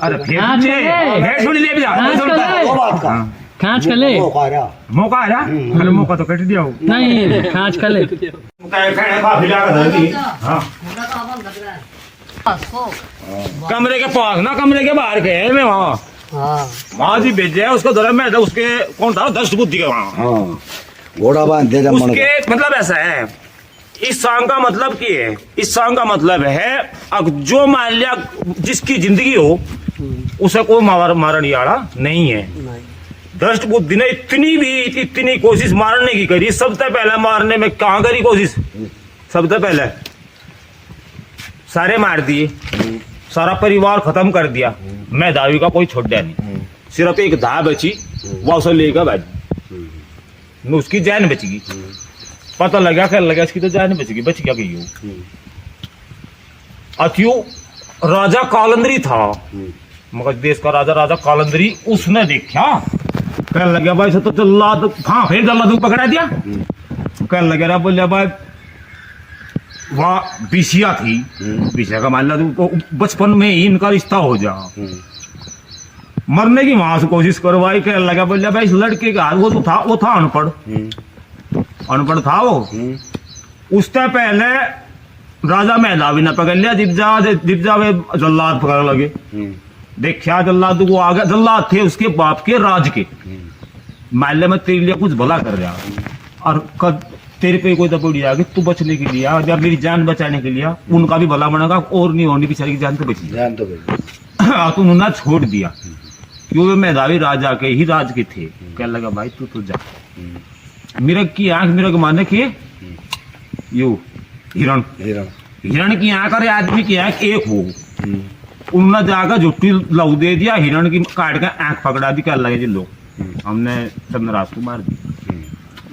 अरे थोड़ी ले भी जा खांच कर ले मौका आ रहा अरे मौका तो कट दिया हो नहीं खांच कर ले कमरे के पास ना कमरे के बाहर के है मैं वहाँ जी भेजे उसको जरा मैं उसके कौन था दस्त बुद्धि के वहाँ घोड़ा बांध दे उसके मतलब ऐसा है इस सॉन्ग का मतलब क्या है इस सॉन्ग का मतलब है अब जो मान लिया जिसकी जिंदगी हो उसे कोई मारने वाला नहीं है दृष्ट बुद्धि ने इतनी कोशिश मारने की करी सबसे पहले मारने में कहाँ करी कोशिश सबसे पहले सारे मार दिए सारा परिवार खत्म कर दिया मैं दावी का कोई छोड़ दिया नहीं सिर्फ एक धा बची वह उसे लेकर भाई उसकी जान बचेगी पता लगा कर लगा इसकी तो जान बचेगी बच क्या गई अतियो राजा कालंदरी था मगध देश का राजा कालंदरी उसने देखा कहने लगे भाई से तो जल्लाद हाँ फिर जल्लाद को पकड़ा दिया कहने लगे रहा बोलिया भाई वह बिशिया थी बिशिया का मान लो बचपन में ही इनका रिश्ता हो जा मरने की वहां से कोशिश करवाई कहने लगा बोलिया भाई इस लड़के का वो था अनपढ़ था वो उससे पहले राजा मेधावी ने पकड़ लिया जिब्जा वे जल्लाद पकड़ लगे देखा जल्लाद को आ गया जल्लाद थे उसके बाप के राज के माल्य में तेरे लिए कुछ भला कर रहा और कद तेरे पे कोई दबोड़ी आ गई तू बचने के लिए जब मेरी जान बचाने के लिए उनका भी भला बनेगा और नहीं होनी बेचारी की जान तो बची तो उन्होंने छोड़ दिया क्योंकि मेधावी राजा के ही राज के थे क्या लगा भाई तू तो जा मिरग की आंख मिरग माने के यू हिरण की आंख और आदमी की आंख एक हो उन्होंने जाकर झुट्टी लहू दे दिया हिरण की काट कर आंख पकड़ा दी क्या लगे जी लोग हमने चंद्रराज को मार दिया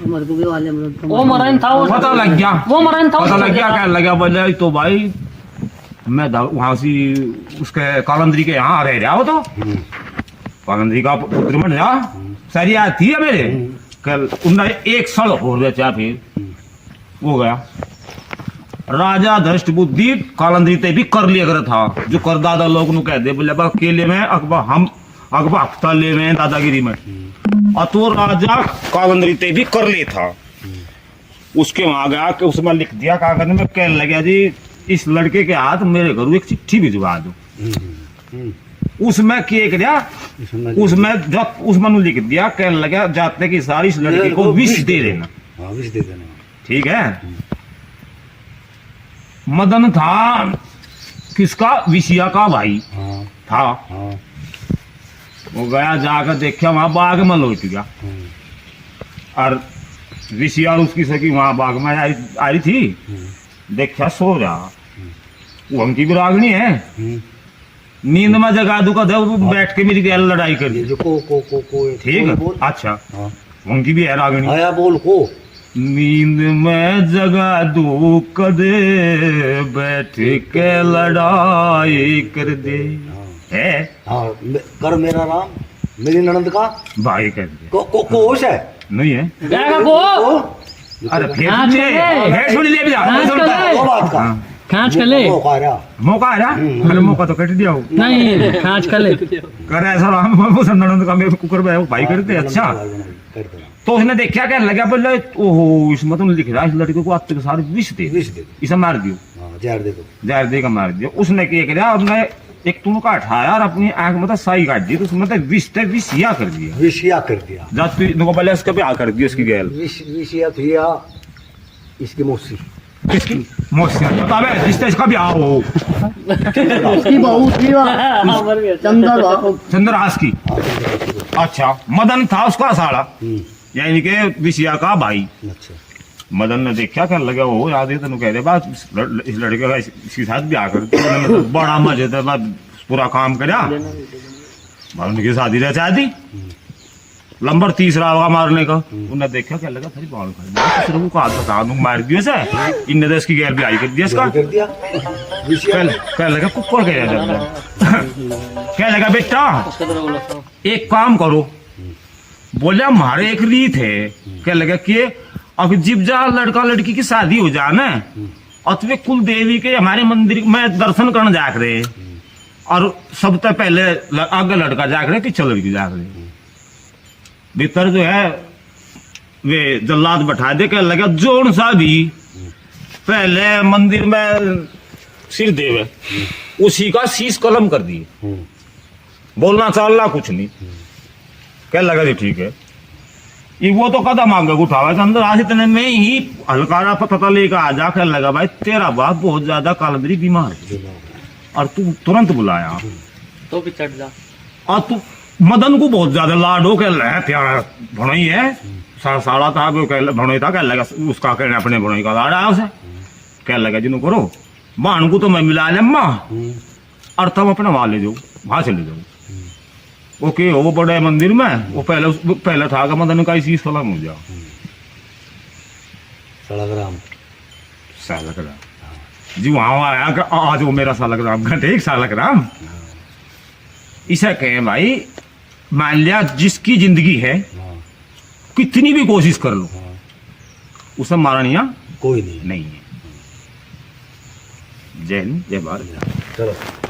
वो मरण था पता लग गया पता लग गया क्या लगा बोले तो भाई मैं वहां से उसके कालंदरी के यहाँ रह रहा हो तो कालंदरी का पुत्र बन जा सारी याद थी मेरे कल उन्होंने एक सड़ हो गया फिर हो गया राजा धृष्ट बुद्धि कालंदरी ते भी कर लिया कर था जो कर दादा लोग नु कह दे बोले अकेले में अकबर हफ्ता ले में दादागिरी में तो राजा कालंदरी ते भी कर ले था उसके वहां गया कि उसमें लिख दिया कागज में कहने लगा जी इस लड़के के हाथ मेरे घर एक चिट्ठी भिजवा दो उसमें क्या किया उसमें लिख दिया कहने लगा जाते की सारी इस लड़के को विष दे देना ठीक है मदन था किसका विषया का भाई था वो गया जाकर देखा वहां बाग में लौट गया और विषया उसकी सकी वहां बाग में आई थी देखा सो रहा वो उनकी भी रागनी है नींद में जगा दू का बैठ के मेरी गैल लड़ाई कर दी ठीक है अच्छा उनकी भी है रागनी आया बोल को नींद में जगा दू कदे बैठ के लड़ाई कर दे है कर मेरा राम मेरी ननद का भाई कर दे कोश है नहीं है अरे थोड़ी ले भी जा खांच कर ले मौका आ रहा अरे मौका तो कट दिया हो नहीं खांच कर ले कर ऐसा ननद का मेरे कुकर में भाई करते अच्छा तो उसने देखा क्या लगा बोले ओहो इसमें तो लिख रहा इस लड़के को आते के सारे विष दे इसे मार दियो जहर दे का मार दिया उसने क्या किया उसने एक तुम का उठाया और अपनी आंख में साई काट दी तो उसमें विषया कर दिया जब तुमको पहले उसका ब्याह कर दिया उसकी गैल विषया किया इसकी मौसी किसकी मौसी बतावे रिश्ता इसका ब्याह हो इसकी बहू थी चंद्रहास की अच्छा मदन था उसका साड़ा यानी कि विषया का भाई अच्छा मदन ने देखा क्या लगा वो याद है तेन कह रहे बात इस लड़के का इसके साथ ब्याह कर बड़ा मजे बात पूरा काम करा उनकी शादी रचा दी नंबर तीसरा होगा मारने का उन्हें देखा क्या लगा थारी बाल खड़ी को हाथ बता दूं मार दिया से इन देश की गैर भी आई कर दिया इसका क्या लगा कुकर क्या लगा बेटा एक काम करो बोले हमारे एक रीत है क्या लगा कि अब जब जा लड़का लड़की की शादी हो जाए ना अथवे कुल देवी के हमारे मंदिर में दर्शन करने जा रहे और सबसे पहले आगे लड़का जाग रहे पीछे लड़की जाग रही भीतर जो है वे जल्लाद बैठा दे के लगा जोन सा भी पहले मंदिर में सिर देवे उसी का शीश कलम कर दिए बोलना चालना कुछ नहीं क्या लगा जी ठीक है ये वो तो कदम आगे उठावा था अंदर आज इतने में ही हल्कारा पता लेकर आ जा कर लगा भाई तेरा बाप बहुत ज्यादा कालंदरी बीमार है और तू तुरंत बुलाया तो भी चढ़ जा और तू मदन को बहुत ज्यादा लाड हो कह रहा है प्यारा भणई है साड़ा था भणई था कह लगा उसका कहने अपने भणई का लाड़ा उसे कह लगा जिन्हों करो बाण को तो मैं मिला लेम्मा और तुम अपने वहां ले जाओ वहां से ले जाओ ओके वो बड़े मंदिर में वो पहले था कि मदन का इसी सलाम हो जाओ सड़क राम जी वहां आया कि आज वो मेरा सालक राम घंटे एक सालक राम इसे कहें भाई मान लिया जिसकी जिंदगी है कितनी भी कोशिश कर लो उसे मारनिया कोई नहीं है जय हिंद जय भारत चलो